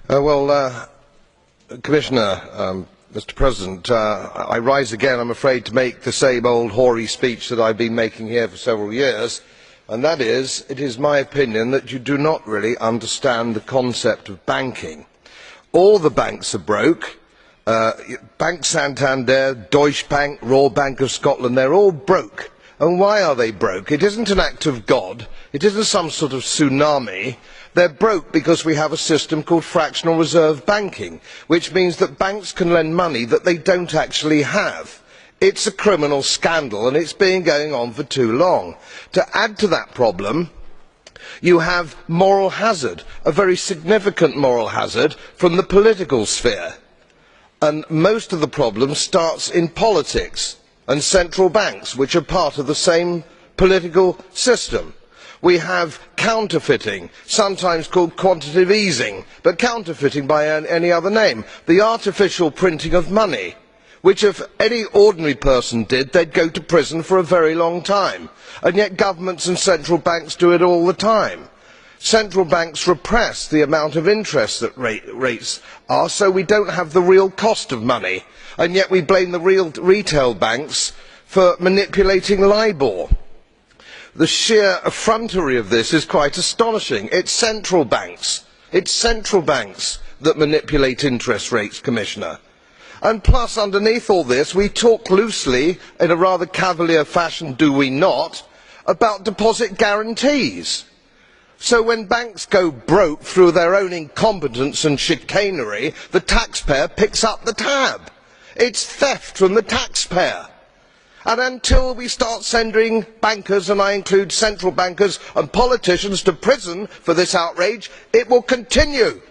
Commissioner, Mr. President, I rise again, I am afraid, to make the same old hoary speech that I have been making here for several years, and that is, it is my opinion that you do not really understand the concept of banking. All the banks are broke. Bank Santander, Deutsche Bank, Royal Bank of Scotland, they are all broke. And why are they broke? It isn't an act of God. It isn't some sort of tsunami. They are broke because we have a system called fractional reserve banking, which means that banks can lend money that they don't actually have. It's a criminal scandal and it's been going on for too long. To add to that problem, you have moral hazard, a very significant moral hazard from the political sphere. And most of the problem starts in politics and central banks, which are part of the same political system. We have counterfeiting, sometimes called quantitative easing, but counterfeiting by any other name. The artificial printing of money, which if any ordinary person did, they'd go to prison for a very long time. And yet governments and central banks do it all the time. Central banks repress the amount of interest that rates are, so we don't have the real cost of money. And yet we blame the retail banks for manipulating LIBOR. The sheer effrontery of this is quite astonishing. It's central banks that manipulate interest rates, Commissioner. And plus, underneath all this, we talk loosely, in a rather cavalier fashion, do we not, about deposit guarantees. So when banks go broke through their own incompetence and chicanery, the taxpayer picks up the tab. It's theft from the taxpayer. And until we start sending bankers, and I include central bankers and politicians, to prison for this outrage, it will continue.